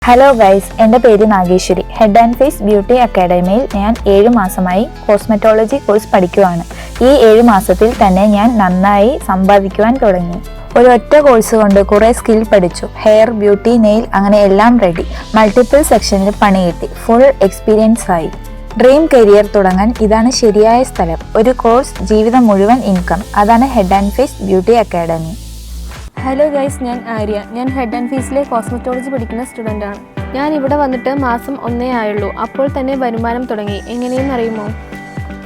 Hello guys, എൻ്റെ പേര് Nageshwari. Head and face beauty അക്കാഡമിയിൽ ഞാൻ 7 മാസമായി കോസ്മെറ്റോളജി കോഴ്സ് പഠിക്കുകയാണ്. ഈ 7 മാസത്തിൽ തന്നെ ഞാൻ നന്നായി സമ്പാദിക്കുവാൻ തുടങ്ങി. ഒരൊറ്റ കോഴ്സ് കൊണ്ട് കുറേ സ്കിൽ പഠിച്ചു. ഹെയർ, ബ്യൂട്ടി, നെയിൽ അങ്ങനെ എല്ലാം റെഡി. മൾട്ടിപ്പിൾ സെക്ഷനിൽ പണി കിട്ടി. ഫുൾ എക്സ്പീരിയൻസ് ആയി. ഡ്രീം കരിയർ തുടങ്ങാൻ ഇതാണ് ശരിയായ സ്ഥലം. ഒരു കോഴ്സ്, ജീവിതം മുഴുവൻ ഇൻകം. അതാണ് head and face beauty academy. Hello guys, ഞാൻ ആര്യ. ഞാൻ ഹെഡ് ആൻഡ് ഫേസിലെ കോസ്മെറ്റോളജി പഠിക്കുന്ന സ്റ്റുഡൻ്റാണ്. ഞാൻ ഇവിടെ വന്നിട്ട് മാസം 1 ആയുള്ളൂ. അപ്പോൾ തന്നെ വരുമാനം തുടങ്ങി. എങ്ങനെയെന്ന് അറിയുമോ?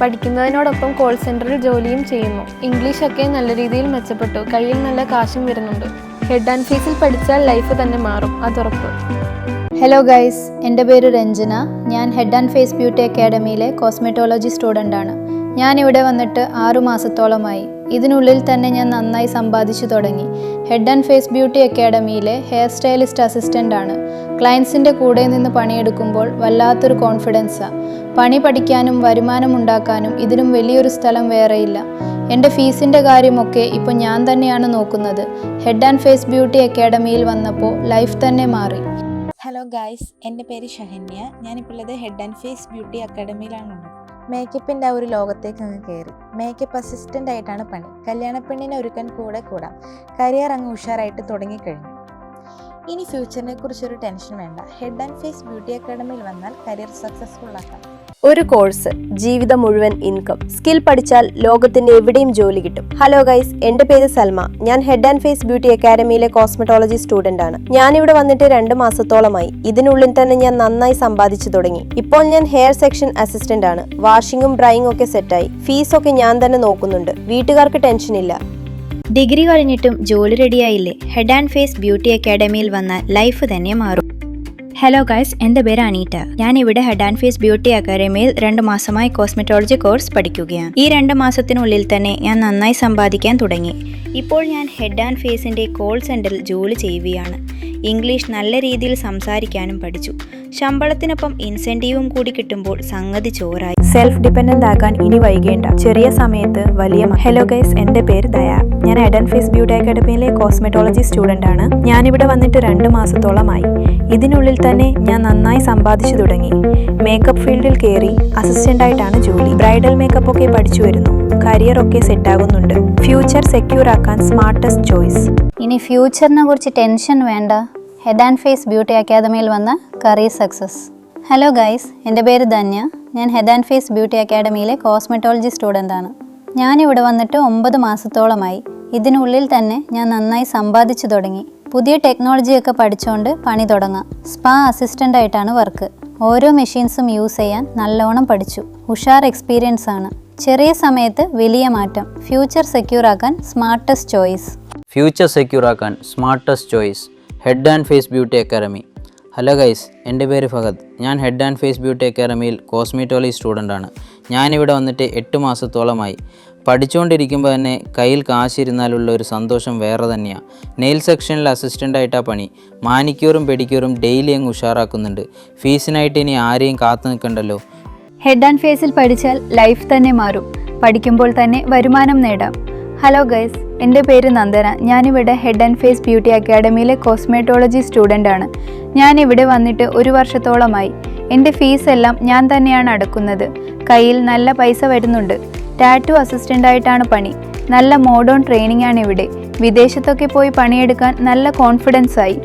പഠിക്കുന്നതിനോടൊപ്പം കോൾ സെൻറ്ററിൽ ജോലിയും ചെയ്യുന്നു. ഇംഗ്ലീഷൊക്കെ നല്ല രീതിയിൽ മെച്ചപ്പെട്ടു. കയ്യിൽ നല്ല കാശും വരുന്നുണ്ട്. ഹെഡ് ആൻഡ് ഫേസിൽ പഠിച്ചാൽ ലൈഫ് തന്നെ മാറും, അതുറപ്പ്. ഹലോ ഗൈസ്, എൻ്റെ പേര് രഞ്ജന. ഞാൻ ഹെഡ് ആൻഡ് ഫേസ് ബ്യൂട്ടി അക്കാഡമിയിലെ കോസ്മെറ്റോളജി സ്റ്റുഡൻ്റാണ്. ഞാനിവിടെ വന്നിട്ട് 6 മാസത്തോളമായി. ഇതിനുള്ളിൽ തന്നെ ഞാൻ നന്നായി സമ്പാദിച്ചു തുടങ്ങി. ഹെഡ് ആൻഡ് ഫേസ് ബ്യൂട്ടി അക്കാഡമിയിലെ ഹെയർ സ്റ്റൈലിസ്റ്റ് അസിസ്റ്റൻ്റാണ്. ക്ലയൻസിൻ്റെ കൂടെ നിന്ന് പണിയെടുക്കുമ്പോൾ വല്ലാത്തൊരു കോൺഫിഡൻസാണ്. പണി പഠിക്കാനും വരുമാനം ഉണ്ടാക്കാനും ഇതിനും വലിയൊരു സ്ഥലം വേറെയില്ല. എൻ്റെ ഫീസിൻ്റെ കാര്യമൊക്കെ ഇപ്പോൾ ഞാൻ തന്നെയാണ് നോക്കുന്നത്. ഹെഡ് ആൻഡ് ഫേസ് ബ്യൂട്ടി അക്കാഡമിയിൽ വന്നപ്പോൾ ലൈഫ് തന്നെ മാറി. ഹലോ ഗായ്സ്, എൻ്റെ പേര് ഷഹന്യ. ഞാനിപ്പോൾ ഉള്ളത് ഹെഡ് ആൻഡ് ഫേസ് ബ്യൂട്ടി അക്കാഡമിയിലാണുള്ളത്. മേക്കപ്പിൻ്റെ ഒരു ലോകത്തേക്ക് അങ്ങ് കയറി. മേക്കപ്പ് അസിസ്റ്റൻ്റ് ആയിട്ടാണ് പണി. കല്യാണപ്പെണ്ണിനെ ഒരുക്കാൻ കൂടെ കൂടാം. കരിയർ അങ്ങ് ഉഷാറായിട്ട് തുടങ്ങിക്കഴിഞ്ഞു. ഇനി ഫ്യൂച്ചറിനെ കുറിച്ചൊരു ടെൻഷൻ വേണ്ട. ഹെഡ് ആൻഡ് ഫേസ് ബ്യൂട്ടി അക്കാഡമിയിൽ വന്നാൽ കരിയർ സക്സസ്ഫുൾ ആക്കാം. ഒരു കോഴ്സ്, ജീവിതം മുഴുവൻ ഇൻകം. സ്കിൽ പഠിച്ചാൽ ലോകത്തിന്റെ എവിടെയും ജോലി കിട്ടും. ഹലോ ഗൈസ്, എൻ്റെ പേര് സൽമ. ഞാൻ ഹെഡ് ആൻഡ് ഫേസ് ബ്യൂട്ടി അക്കാഡമിയിലെ കോസ്മെറ്റോളജി സ്റ്റുഡന്റ് ആണ്. ഞാനിവിടെ വന്നിട്ട് 2 മാസത്തോളമായി. ഇതിനുള്ളിൽ തന്നെ ഞാൻ നന്നായി സമ്പാദിച്ചു തുടങ്ങി. ഇപ്പോൾ ഞാൻ ഹെയർ സെക്ഷൻ അസിസ്റ്റന്റ് ആണ്. വാഷിങ്ങും ബ്രൈയിങ്ങും ഒക്കെ സെറ്റായി. ഫീസൊക്കെ ഞാൻ തന്നെ നോക്കുന്നുണ്ട്. വീട്ടുകാർക്ക് ടെൻഷൻ ഇല്ല. ഡിഗ്രി കഴിഞ്ഞിട്ടും ജോലി റെഡിയായില്ലേ? ഹെഡ് ആൻഡ് ഫേസ് ബ്യൂട്ടി അക്കാഡമിയിൽ വന്നാൽ ലൈഫ് തന്നെ മാറും. ഹലോ ഗൈസ്, എൻ്റെ പേര് അനീറ്റ. ഞാൻ ഇവിടെ ഹെഡ് ആൻഡ് ഫേസ് ബ്യൂട്ടി അക്കാഡമിയിൽ 2 മാസമായി കോസ്മെറ്റോളജി കോഴ്സ് പഠിക്കുകയാണ്. ഈ 2 മാസത്തിനുള്ളിൽ തന്നെ ഞാൻ നന്നായി സമ്പാദിക്കാൻ തുടങ്ങി. ഇപ്പോൾ ഞാൻ ഹെഡ് ആൻഡ് ഫേസിൻ്റെ കോൾ സെൻറ്ററിൽ ജോലി ചെയ്യുകയാണ്. ഇംഗ്ലീഷ് നല്ല രീതിയിൽ സംസാരിക്കാനും പഠിച്ചു. ശമ്പളത്തിനൊപ്പം ഇൻസെൻറ്റീവും കൂടി കിട്ടുമ്പോൾ സംഗതി ചോറായി. സെൽഫ് ഡിപെൻഡൻ്റ് ആകാൻ ഇനി വൈകേണ്ട. ചെറിയ സമയത്ത് വലിയ ഹലോ ഗൈസ്, എൻ്റെ പേര് ദയ. ഞാൻ ഹെഡ് ആൻഡ് ഫേസ് ബ്യൂട്ടി അക്കാഡമിയിലെ കോസ്മെറ്റോളജി സ്റ്റുഡൻ്റ് ആണ്. ഞാനിവിടെ വന്നിട്ട് 2 മാസത്തോളമായി. ഇതിനുള്ളിൽ തന്നെ ഞാൻ നന്നായി സമ്പാദിച്ചു തുടങ്ങി. മേക്കപ്പ് ഫീൽഡിൽ കയറി. അസിസ്റ്റൻ്റായിട്ടാണ് ജോലി. ബ്രൈഡൽ മേക്കപ്പ് ഒക്കെ പഠിച്ചു വരുന്നു. കരിയർ ഒക്കെ സെറ്റാകുന്നുണ്ട്. ഫ്യൂച്ചർ സെക്യൂർ ആക്കാൻ സ്മാർട്ടസ്റ്റ് ചോയ്സ്. ഇനി ഫ്യൂച്ചറിനെ കുറിച്ച് ടെൻഷൻ വേണ്ട. ഹെഡ് ആൻഡ് ഫേസ് ബ്യൂട്ടി അക്കാഡമിയിൽ വന്ന കരിയർ സക്സസ്. ഹലോ ഗൈസ്, എൻ്റെ പേര് ധന്യ. ഞാൻ ഹെഡ് ആൻഡ് ഫേസ് ബ്യൂട്ടി അക്കാഡമിയിലെ കോസ്മെറ്റോളജി സ്റ്റുഡൻ്റാണ്. ഞാനിവിടെ വന്നിട്ട് 9 മാസത്തോളമായി. ഇതിനുള്ളിൽ തന്നെ ഞാൻ നന്നായി സമ്പാദിച്ചു തുടങ്ങി. പുതിയ ടെക്നോളജിയൊക്കെ പഠിച്ചുകൊണ്ട് പണി തുടങ്ങാം. സ്പാ അസിസ്റ്റൻ്റായിട്ടാണ് വർക്ക്. ഓരോ മെഷീൻസും യൂസ് ചെയ്യാൻ നല്ലോണം പഠിച്ചു. ഉഷാർ എക്സ്പീരിയൻസ് ആണ്. ചെറിയ സമയത്ത് വലിയ മാറ്റം. ഫ്യൂച്ചർ സെക്യൂർ ആക്കാൻ സ്മാർട്ടസ്റ്റ് ചോയ്സ്. ഫ്യൂച്ചർ സെക്യൂർ ആക്കാൻ smartest choice. Head and face beauty academy. Hello guys, എൻ്റെ പേര് ഫഹദ്. ഞാൻ ഹെഡ് ആൻഡ് ഫേസ് ബ്യൂട്ടി അക്കാഡമിയിൽ കോസ്മെറ്റോളജി സ്റ്റുഡൻ്റാണ്. ഞാനിവിടെ വന്നിട്ട് 8 മാസത്തോളമായി. പഠിച്ചുകൊണ്ടിരിക്കുമ്പോൾ തന്നെ കയ്യിൽ കാശിരുന്നാലുള്ള ഒരു സന്തോഷം വേറെ തന്നെയാണ്. നെയിൽ സെക്ഷനിൽ അസിസ്റ്റൻ്റായിട്ടാണ് പണി. മാനിക്യൂറും പെഡിക്യൂറും ഡെയിലി അങ്ങ് ഉഷാറാക്കുന്നുണ്ട്. ഫീസിനായിട്ട് ഇനി ആരെയും കാത്തു നിൽക്കണ്ടല്ലോ. ഹെഡ് ആൻഡ് ഫേസിൽ പഠിച്ചാൽ ലൈഫ് തന്നെ മാറും. പഠിക്കുമ്പോൾ തന്നെ വരുമാനം നേടാം. ഹലോ ഗൈസ്, എൻ്റെ പേര് നന്ദന. ഞാനിവിടെ ഹെഡ് ആൻഡ് ഫേസ് ബ്യൂട്ടി അക്കാഡമിയിലെ കോസ്മെറ്റോളജി സ്റ്റുഡൻ്റാണ്. ഞാനിവിടെ വന്നിട്ട് 1 വർഷത്തോളമായി. എൻ്റെ ഫീസ് എല്ലാം ഞാൻ തന്നെയാണ് അടക്കുന്നത്. കയ്യിൽ നല്ല പൈസ വരുന്നുണ്ട്. ടാറ്റു അസിസ്റ്റൻ്റായിട്ടാണ് പണി. നല്ല മോഡേൺ ട്രെയിനിങ് ആണ് ഇവിടെ. വിദേശത്തൊക്കെ പോയി പണിയെടുക്കാൻ നല്ല കോൺഫിഡൻസ് ആയി.